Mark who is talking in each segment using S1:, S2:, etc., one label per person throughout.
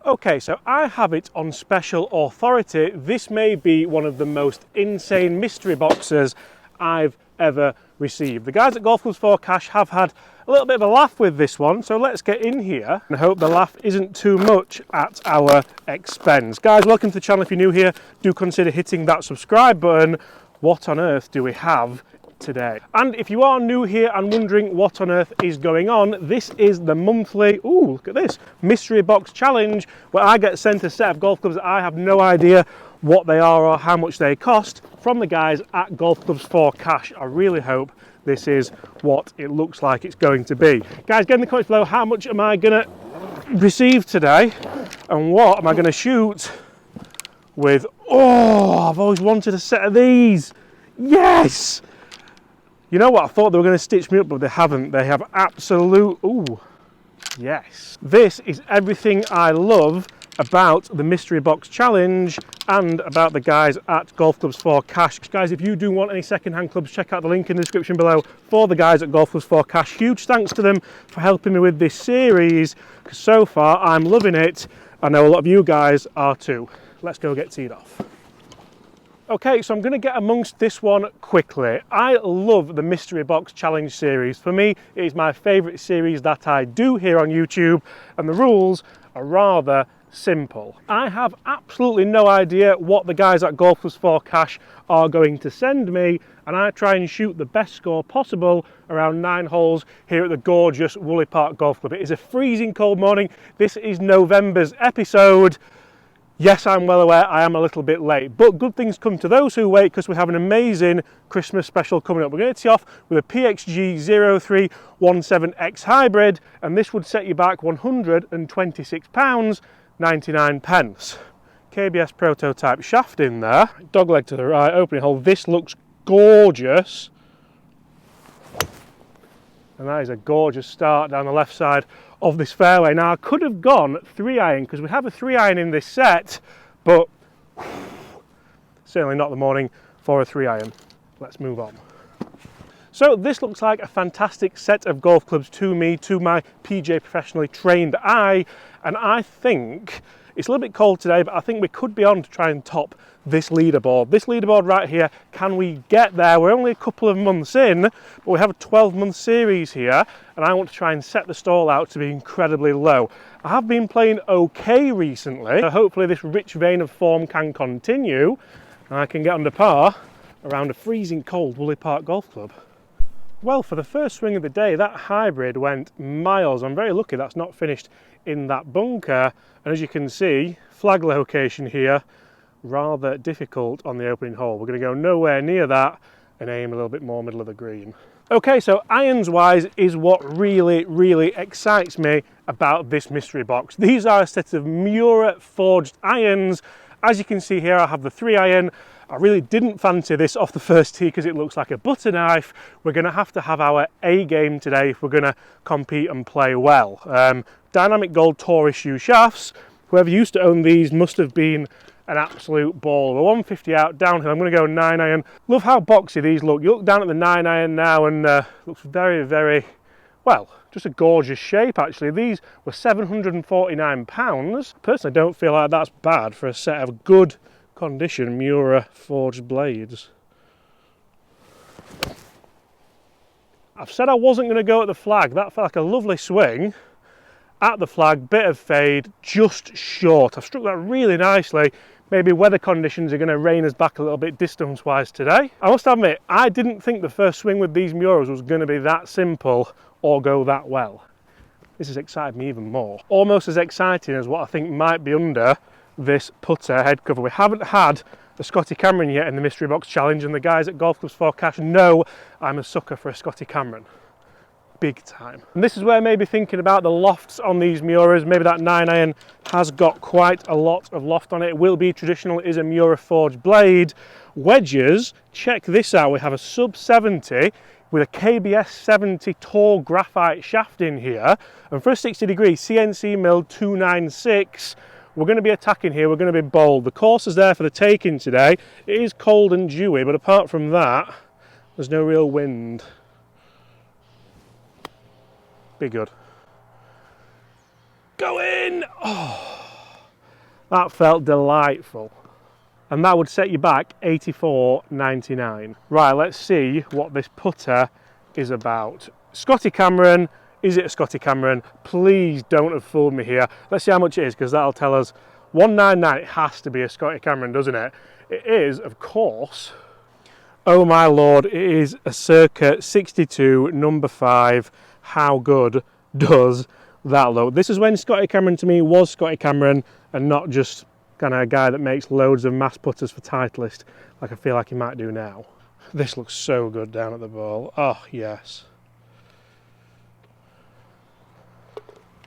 S1: Okay, so I have it on special authority. This may be one of the most insane mystery boxes I've ever received. The guys at Golf Clubs for Cash have had a little bit of a laugh with this one, so let's get in here and hope the laugh isn't too much at our expense. Guys, welcome to the channel. If you're new here, do consider hitting that subscribe button. What on earth do we have today? And if you are new here and wondering what on earth is going on, this is the monthly, ooh, look at this, mystery box challenge, where I get sent a set of golf clubs that I have no idea what they are or how much they cost from the guys at Golf Clubs for Cash. I really hope this is what it looks like it's going to be. Guys, get in the comments below, how much am I gonna receive today and what am I gonna shoot with? Oh, I've always wanted a set of these. Yes! You know what, I thought they were going to stitch me up, but they haven't. They have absolute, ooh, yes. This is everything I love about the Mystery Box Challenge and about the guys at Golf Clubs for Cash. Guys, if you do want any second-hand clubs, check out the link in the description below for the guys at Golf Clubs for Cash. Huge thanks to them for helping me with this series, because so far I'm loving it. I know a lot of you guys are too. Let's go get teed off. Okay, so I'm going to get amongst this one quickly. I love the Mystery Box Challenge series. For me, it is my favourite series that I do here on YouTube, and the rules are rather simple. I have absolutely no idea what the guys at Golf Clubs for Cash are going to send me, and I try and shoot the best score possible around 9 holes here at the gorgeous Woolley Park Golf Club. It is a freezing cold morning. This is November's episode. Yes, I'm well aware I am a little bit late, but good things come to those who wait, because we have an amazing Christmas special coming up. We're going to tee off with a PXG 0317X Hybrid, and this would set you back £126.99. KBS prototype shaft in there, dogleg to the right, opening hole. This looks gorgeous. And that is a gorgeous start down the left side of this fairway. Now I could have gone 3-iron, because we have a 3-iron in this set, but certainly not the morning for a 3-iron. Let's move on. So this looks like a fantastic set of golf clubs to me, to my PGA professionally trained eye, and I think it's a little bit cold today, but I think we could be on to try and top this leaderboard. This leaderboard right here, can we get there? We're only a couple of months in, but we have a 12-month series here, and I want to try and set the stall out to be incredibly low. I have been playing okay recently, so hopefully this rich vein of form can continue, and I can get under par around a freezing cold Woolley Park Golf Club. Well, for the first swing of the day, that hybrid went miles. I'm very lucky that's not finished in that bunker, and as you can see, flag location here, rather difficult on the opening hole. We're going to go nowhere near that and aim a little bit more middle of the green. Okay, so irons wise is what really excites me about this mystery box. These are a set of Miura forged irons. As you can see here, I have the 3-iron. I really didn't fancy this off the first tee because it looks like a butter knife. We're going to have our A game today if we're going to compete and play well. Dynamic Gold Tour issue shafts. Whoever used to own these must have been an absolute ball. We're 150 out downhill. I'm going to go 9-iron. Love how boxy these look. You look down at the 9-iron now and looks very, well, just a gorgeous shape actually. These were £749. Personally, don't feel like that's bad for a set of good condition Miura forged blades. I've said I wasn't going to go at the flag. That felt like a lovely swing at the flag, bit of fade, just short. I've struck that really nicely. Maybe weather conditions are going to rein us back a little bit distance wise today. I must admit, I didn't think the first swing with these Miuras was going to be that simple or go that well. This has excited me even more. Almost as exciting as what I think might be under this putter head cover. We haven't had a Scotty Cameron yet in the Mystery Box Challenge, and the guys at Golf Clubs for Cash know I'm a sucker for a Scotty Cameron. Big time. And this is where maybe thinking about the lofts on these Miuras, maybe that 9-iron has got quite a lot of loft on it. It will be traditional, it is a Miura forged blade. Wedges, check this out, we have a sub 70 with a KBS 70 Tour graphite shaft in here, and for a 60 degree CNC milled 296. We're going to be attacking here, we're going to be bold. The course is there for the taking today. It is cold and dewy, but apart from that, there's no real wind. Be good. Go in! Oh, That felt delightful. And that would set you back $84.99. Right, let's see what this putter is about. Scotty Cameron, is it a Scotty Cameron? Please don't have fooled me here. Let's see how much it is, because that'll tell us. $199, it has to be a Scotty Cameron, doesn't it? It is, of course. Oh my lord, it is a circa 62 number 5. How good does that look? This is when Scotty Cameron to me was Scotty Cameron and not just kind of a guy that makes loads of mass putters for Titleist like I feel like he might do now. This looks so good down at the ball. Oh yes.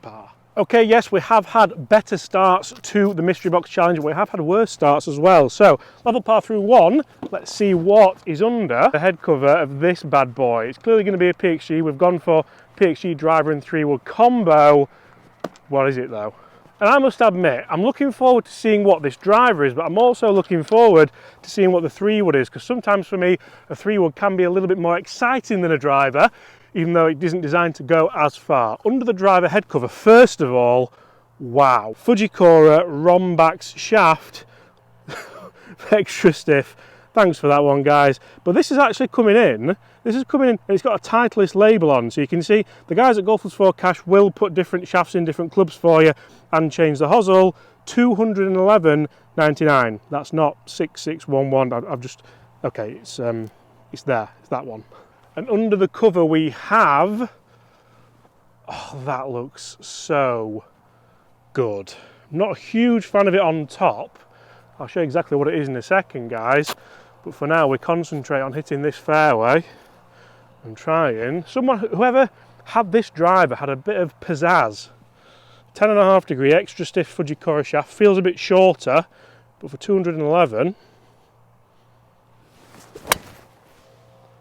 S1: Par. Okay, yes, we have had better starts to the Mystery Box Challenge. We have had worse starts as well. So, level par through 1. Let's see what is under the head cover of this bad boy. It's clearly going to be a PXG. We've gone for PXG driver and 3-wood combo. What is it though? And I must admit, I'm looking forward to seeing what this driver is, but I'm also looking forward to seeing what the 3-wood is, because sometimes for me, a 3-wood can be a little bit more exciting than a driver, even though it isn't designed to go as far. Under the driver head cover, first of all, wow. Fujikura Rombax shaft, extra stiff. Thanks for that one, guys. But this is actually coming in. This is coming in, and it's got a Titleist label on, so you can see the guys at Golf Clubs for Cash will put different shafts in different clubs for you and change the hosel. $211.99. That's not 6611. I've just okay. It's there. It's that one. And under the cover we have. Oh, that looks so good. I'm not a huge fan of it on top. I'll show you exactly what it is in a second, guys. But for now, we concentrate on hitting this fairway and trying. Whoever had this driver had a bit of pizzazz. 10.5 degree extra stiff Fujikura shaft. Feels a bit shorter, but for 211,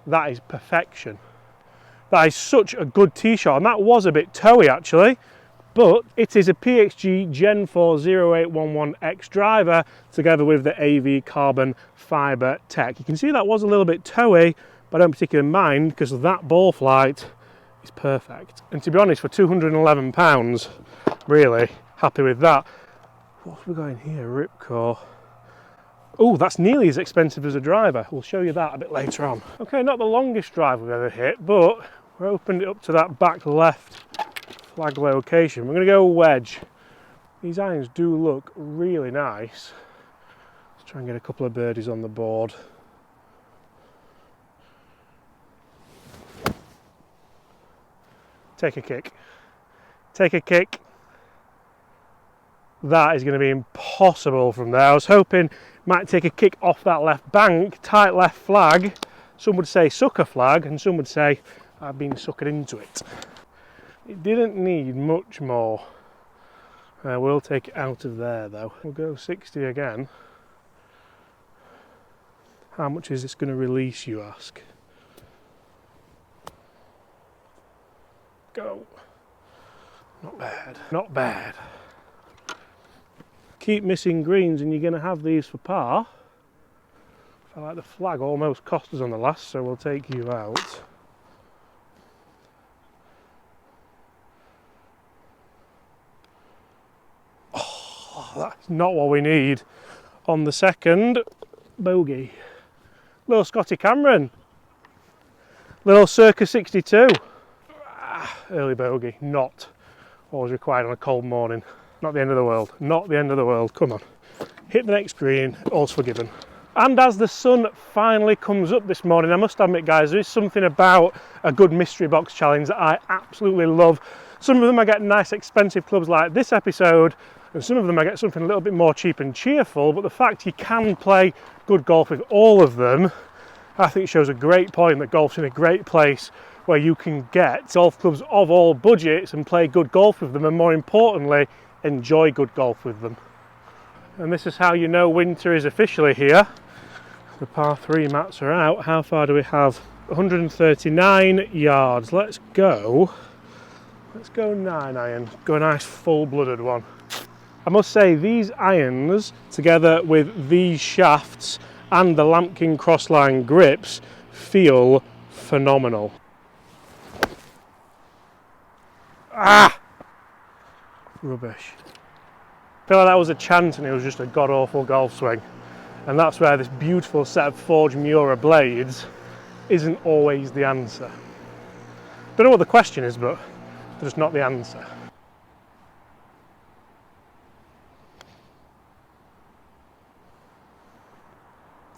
S1: that is perfection. That is such a good tee shot, and that was a bit toey actually. But it is a PXG Gen 4 0811X driver together with the AV carbon fibre tech. You can see that was a little bit toey, but I don't particularly mind because that ball flight is perfect. And to be honest, for £211, really happy with that. What have we got in here? Ripco. Oh, that's nearly as expensive as a driver. We'll show you that a bit later on. Okay, not the longest drive we've ever hit, but we opened it up to that back left flag location. We're going to go wedge. These irons do look really nice. Let's try and get a couple of birdies on the board. Take a kick. Take a kick. That is going to be impossible from there. I was hoping might take a kick off that left bank, tight left flag. Some would say sucker flag, and some would say I've been suckered into it. It didn't need much more. We'll take it out of there though. We'll go 60 again. How much is this going to release, you ask? Go. Not bad. Not bad. Keep missing greens and you're going to have these for par. I felt like the flag almost cost us on the last, so we'll take you out. Oh, that's not what we need on the second bogey. Little Scotty Cameron. Little circa 62. Early bogey, not what was required on a cold morning. Not the end of the world, not the end of the world. Come on, hit the next green, all's forgiven. And as the sun finally comes up this morning, I must admit guys, there is something about a good mystery box challenge that I absolutely love. Some of them I get nice expensive clubs like this episode, and some of them I get something a little bit more cheap and cheerful, but the fact you can play good golf with all of them, I think shows a great point that golf's in a great place where you can get golf clubs of all budgets and play good golf with them, and more importantly, enjoy good golf with them. And this is how you know winter is officially here. The par 3 mats are out. How far do we have? 139 yards. Let's go 9 iron. Go a nice full-blooded one. I must say these irons together with these shafts and the Lampkin Crossline grips feel phenomenal. Ah! Rubbish. feel like that was a chance and it was just a god-awful golf swing. And that's where this beautiful set of forged Miura blades isn't always the answer. Don't know what the question is, but they're just not the answer.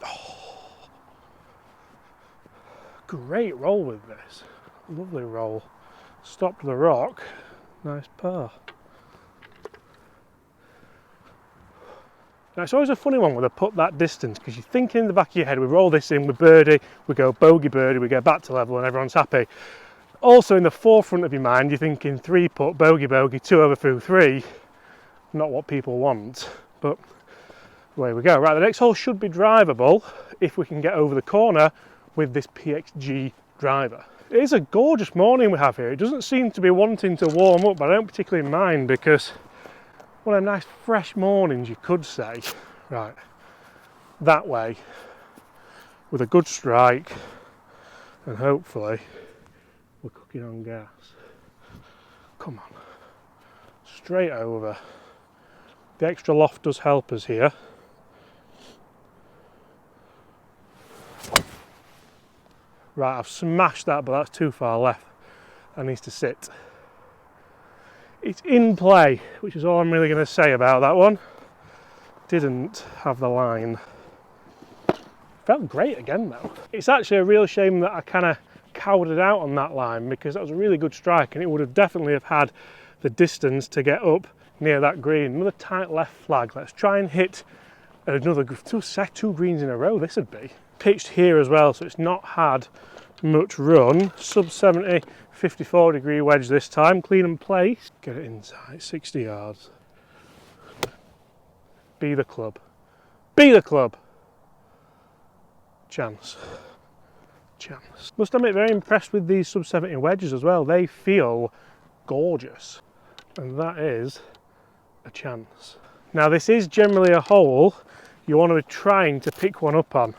S1: Oh, great roll with this. Lovely roll. Stopped the rock. Nice par. Now it's always a funny one when I put that distance, because you think in the back of your head, we roll this in with birdie, we go bogey birdie, we get back to level and everyone's happy. Also in the forefront of your mind, you're thinking 3 putt, bogey bogey, 2 over through 3. Not what people want, but away we go. Right, the next hole should be drivable if we can get over the corner with this PXG driver. It is a gorgeous morning we have here. It doesn't seem to be wanting to warm up, but I don't particularly mind because one of them nice fresh mornings, you could say. Right, that way with a good strike, and hopefully we're cooking on gas. Come on, straight over. The extra loft does help us here. Right, I've smashed that, but that's too far left. That needs to sit. It's in play, which is all I'm really going to say about that one. Didn't have the line. Felt great again though. It's actually a real shame that I kind of cowered it out on that line, because that was a really good strike and it would have definitely have had the distance to get up near that green. Another tight left flag. Let's try and hit another two greens in a row. This would be pitched here as well, so it's not had much run. Sub 70, 54-degree wedge this time, clean and place. Get it inside, 60 yards. Be the club. Be the club. Chance. Chance. Must admit, very impressed with these sub 70 wedges as well. They feel gorgeous. And that is a chance. Now this is generally a hole you want to be trying to pick one up on.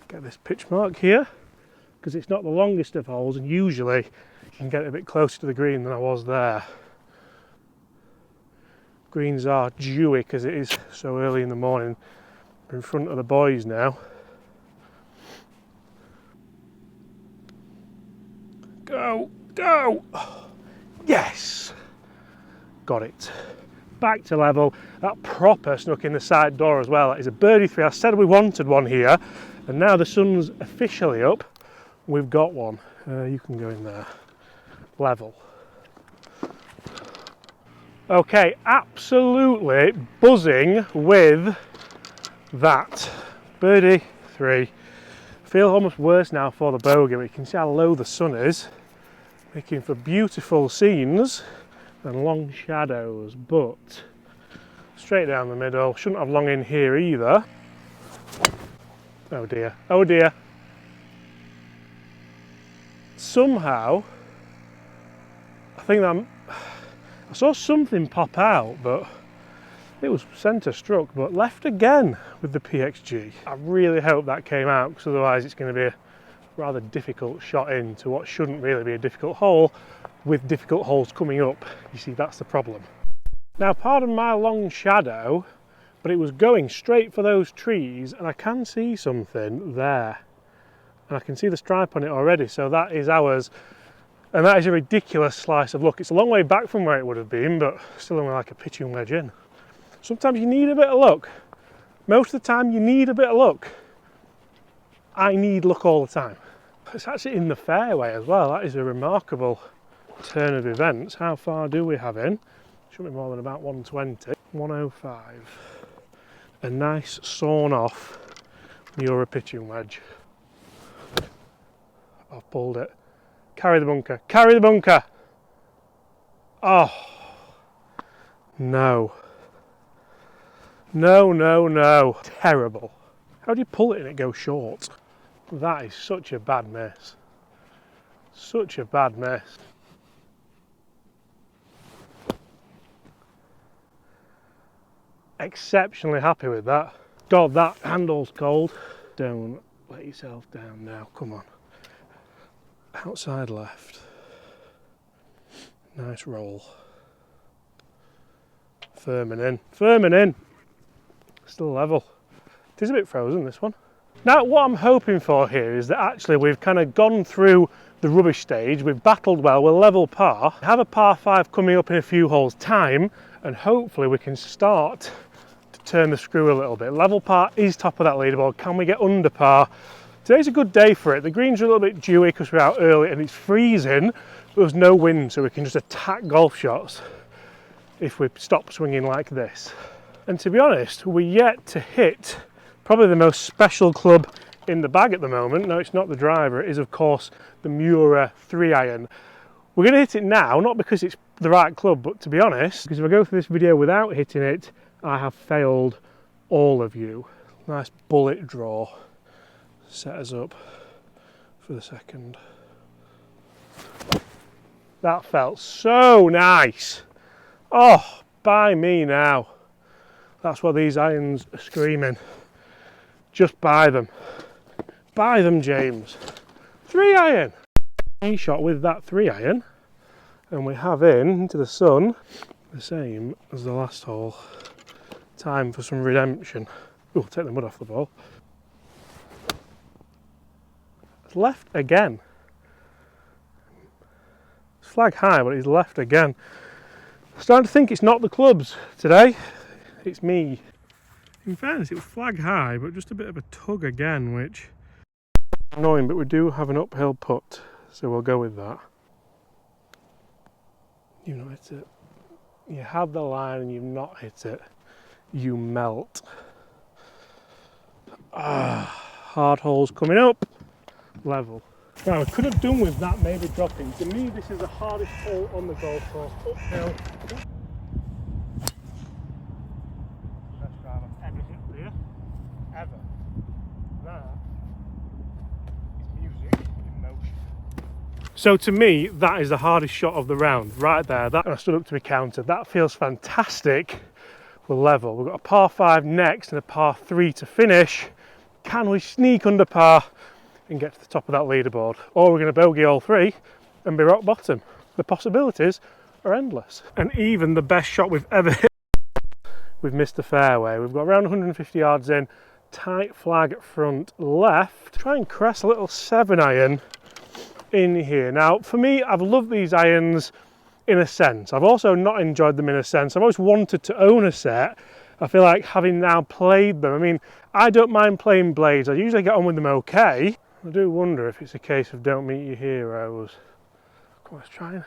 S1: Get this pitch mark here, because it's not the longest of holes, and usually you can get it a bit closer to the green than I was there. Greens are dewy because it is so early in the morning. We're in front of the boys now. Go, go! Yes! Got it. Back to level. That proper snuck in the side door as well. That is a birdie 3. I said we wanted one here, and now the sun's officially up. We've got one. You can go in there. Level. Okay, absolutely buzzing with that. Birdie 3. Feel almost worse now for the bogey, but you can see how low the sun is. Making for beautiful scenes and long shadows, but straight down the middle. Shouldn't have long in here either. Oh dear, oh dear. Somehow, I think that I saw something pop out, but it was centre struck, but left again with the PXG. I really hope that came out, because otherwise it's going to be a rather difficult shot into what shouldn't really be a difficult hole, with difficult holes coming up. You see, that's the problem. Now, pardon my long shadow, but it was going straight for those trees, and I can see something there. And I can see the stripe on it already, so that is ours. And that is a ridiculous slice of luck. It's a long way back from where it would have been, but still only like a pitching wedge in. Sometimes you need a bit of luck. Most of the time you need a bit of luck. I need luck all the time. It's actually in the fairway as well. That is a remarkable turn of events. How far do we have in? Shouldn't be more than about 120. 105. A nice sawn off Miura pitching wedge. I've pulled it. Carry the bunker. Carry the bunker! Oh. No. No, no, no. Terrible. How do you pull it and it goes short? That is such a bad miss. Such a bad miss. Exceptionally happy with that. God, that handle's cold. Don't let yourself down now. Come on. Outside left. Nice roll. firming in, firming in. Still level. It is a bit frozen, this one. Now, what I'm hoping for here is that actually we've kind of gone through the rubbish stage, we've battled well, we're level par, have a par 5 coming up in a few holes time, and hopefully we can start to turn the screw a little bit. Level par is top of that leaderboard. Can we get under par? Today's a good day for it. The greens are a little bit dewy because we're out early and it's freezing, but there's no wind, so we can just attack golf shots if we stop swinging like this. And to be honest, we're yet to hit probably the most special club in the bag at the moment. No, it's not the driver, it is of course the Miura 3-iron. We're going to hit it now, not because it's the right club, but to be honest, because if I go through this video without hitting it, I have failed all of you. Nice bullet draw. Set us up for the second. That felt so nice. Oh, buy me now. That's what these irons are screaming. Just buy them. Buy them, James. 3-iron. A shot with that 3-iron, and we have into the sun the same as the last hole. Time for some redemption. Oh, take the mud off the ball. It's left again. It's flag high, but he's left again. Starting to think it's not the clubs today, it's me. In fairness, it was flag high, but just a bit of a tug again, which is annoying, but we do have an uphill putt, so we'll go with that. You've not hit it. You have the line and you've not hit it. You melt. Hard holes coming up. Level. Now, I could have done with that maybe dropping. To me, this is the hardest hole on the golf course. Uphill. Best drive I've ever hit there. Ever. That is music in motion. So to me, that is the hardest shot of the round. Right there. That, and I stood up to be counted. That feels fantastic. We're level. We've got a par 5 next and a par 3 to finish. Can we sneak under par and get to the top of that leaderboard? Or we're going to bogey all 3 and be rock bottom. The possibilities are endless. And even the best shot we've ever hit, we've missed the fairway. We've got around 150 yards in, tight flag front left. Try and crest a little 7-iron in here. Now, for me, I've loved these irons in a sense. I've also not enjoyed them in a sense. I've always wanted to own a set. I feel like having now played them, I mean, I don't mind playing blades. I usually get on with them okay. I do wonder if it's a case of don't meet your heroes. Come on, let's try and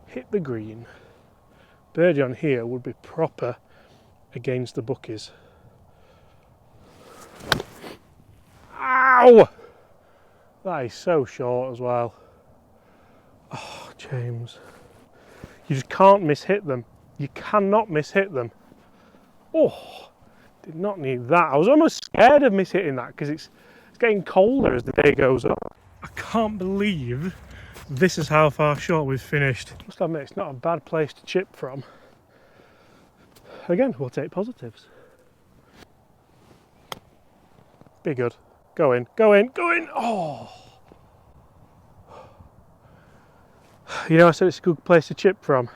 S1: hit the green. Birdie on here would be proper against the bookies. Ow! That is so short as well. Oh, James. You just can't miss-hit them. You cannot miss-hit them. Oh, did not need that. I was almost scared of miss-hitting that because it's getting colder as the day goes on. I can't believe this is how far short we've finished. I must admit, it's not a bad place to chip from. Again, we'll take positives. Be good. Go in, go in, go in. Oh! You know, I said it's a good place to chip from.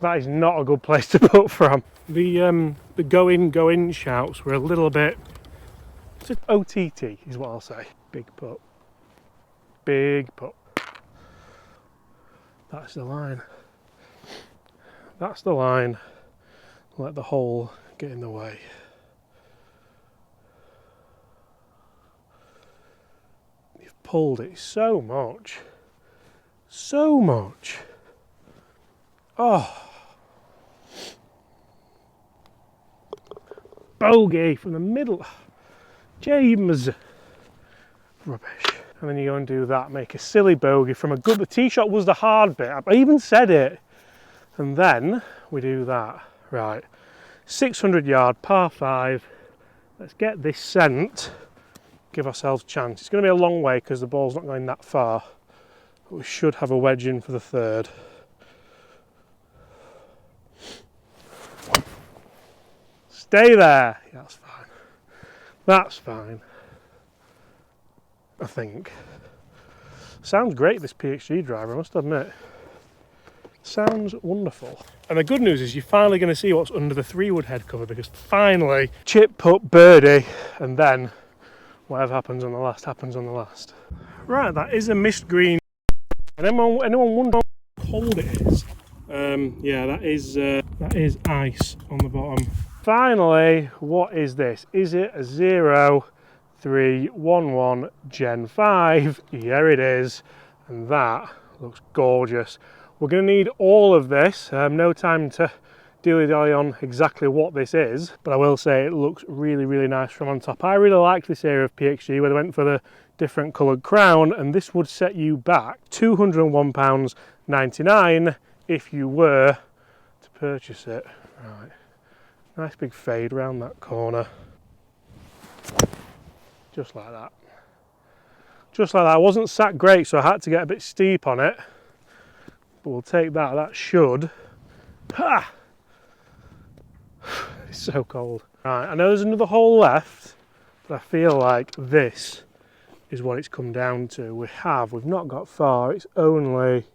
S1: That is not a good place to put from. The go in shouts were a little bit, just OTT is what I'll say. Big putt. Big putt. That's the line. That's the line. Let the hole get in the way. You've pulled it so much. So much. Oh. Bogey from the middle. James. Rubbish. And then you go and do that, make a silly bogey from a good, the tee shot was the hard bit. I even said it. And then we do that. Right. 600 yard par 5. Let's get this sent. Give ourselves a chance. It's going to be a long way because the ball's not going that far. But we should have a wedge in for the third. Stay there. Yeah, that's fine. That's fine. I think. Sounds great, this PXG driver, I must admit. Sounds wonderful. And the good news is you're finally going to see what's under the 3-wood head cover, because finally chip, putt, birdie, and then whatever happens on the last happens on the last. Right, that is a mist green. And anyone wonder how cold it is? Yeah, that is ice on the bottom. Finally, what is this? Is it a 0311 Gen 5? Yeah, it is. And that looks gorgeous. We're going to need all of this. No time to dilly-dally on exactly what this is, but I will say it looks really, really nice from on top. I really liked this area of PXG where they went for the different coloured crown, and this would set you back £201.99 if you were to purchase it. Right, nice big fade around that corner. Just like that. Just like that. It wasn't sat great, so I had to get a bit steep on it. But we'll take that. That should. Ha! It's so cold. Right, I know there's another hole left, but I feel like this is what it's come down to. We've not got far. It's only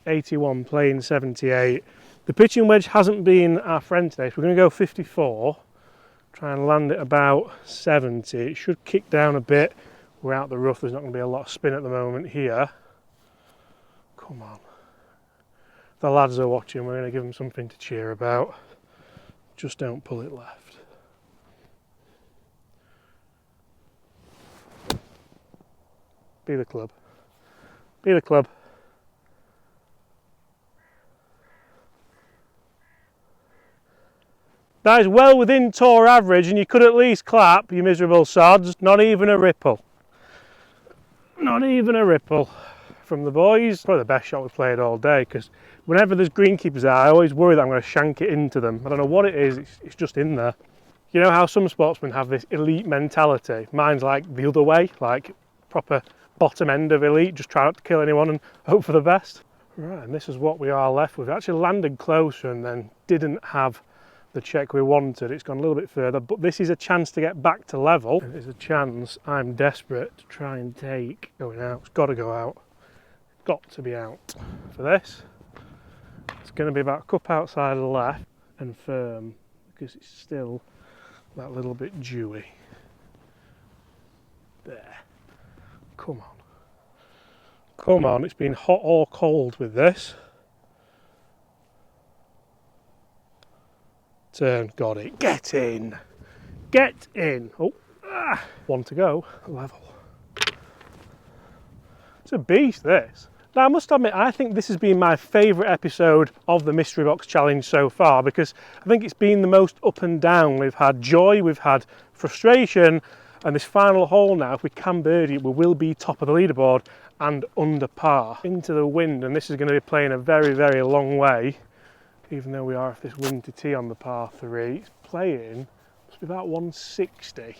S1: 81 playing 78. The pitching wedge hasn't been our friend today, so we're going to go 54. Try and land it about 70. It should kick down a bit. We're out the rough. There's not going to be a lot of spin at the moment here. Come on. The lads are watching. We're going to give them something to cheer about. Just don't pull it left. Be the club. Be the club. That is well within tour average, and you could at least clap, you miserable sods. Not even a ripple. Not even a ripple from the boys. Probably the best shot we've played all day, because whenever there's greenkeepers there, I always worry that I'm going to shank it into them. I don't know what it is, it's just in there. You know how some sportsmen have this elite mentality? Mine's like the other way, like proper bottom end of elite, just try not to kill anyone and hope for the best. Right, and this is what we are left with. We actually landed closer and then didn't have the check we wanted. It's gone a little bit further, but this is a chance to get back to level. It is a chance I'm desperate to try and take. Going out, it's got to go out. Got to be out for this. It's going to be about a cup outside of the left and firm, because it's still that little bit dewy. There. Come on. Come on, it's been hot or cold with this. Turn, got it. Get in. Get in. Oh, one to go. Level. It's a beast, this. Now, I must admit, I think this has been my favourite episode of the Mystery Box Challenge so far, because I think it's been the most up and down. We've had joy, we've had frustration, and this final hole now, if we can birdie it, we will be top of the leaderboard and under par. Into the wind, and this is going to be playing a very, very long way. Even though we are off this windy tee on the par 3, it's playing, must be about 160.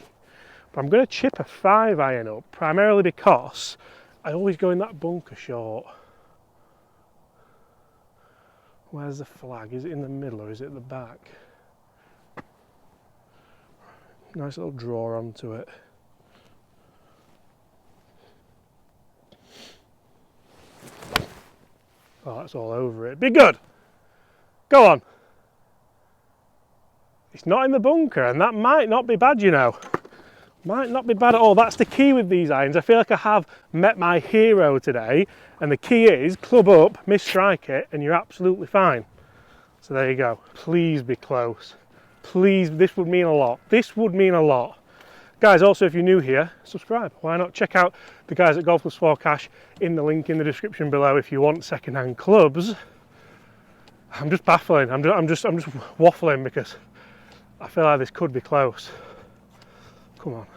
S1: But I'm going to chip a 5-iron up, primarily because I always go in that bunker short. Where's the flag? Is it in the middle or is it at the back? Nice little draw onto it. Oh, that's all over it. Be good! Go on. It's not in the bunker, and that might not be bad, you know. Might not be bad at all. That's the key with these irons. I feel like I have met my hero today, and the key is club up, misstrike it, and you're absolutely fine. So there you go. Please be close. Please, this would mean a lot. This would mean a lot. Guys, also, if you're new here, subscribe. Why not? Check out the guys at Golf Plus 4 Cash in the link in the description below if you want second-hand clubs. I'm just baffling. I'm just waffling because I feel like this could be close. Come on.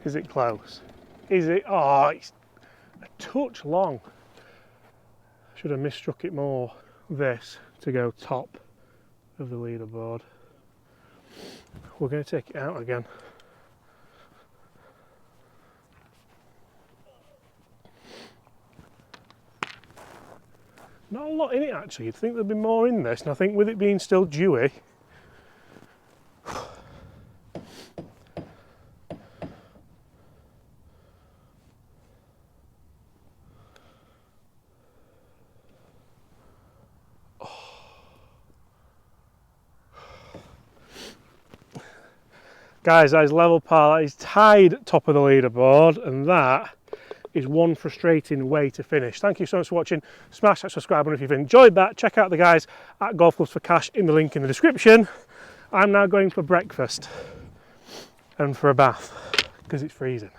S1: Is it close? Is it? Oh, it's a touch long. Should have misstruck it more. This to go top of the leaderboard. We're going to take it out again. Not a lot in it actually. You'd think there'd be more in this, and I think with it being still dewy, Guys, that is level par, that is tied top of the leaderboard, and that is one frustrating way to finish. Thank you so much for watching. Smash that subscribe button if you've enjoyed that. Check out the guys at Golf Clubs for Cash in the link in the description. I'm now going for breakfast and for a bath because it's freezing.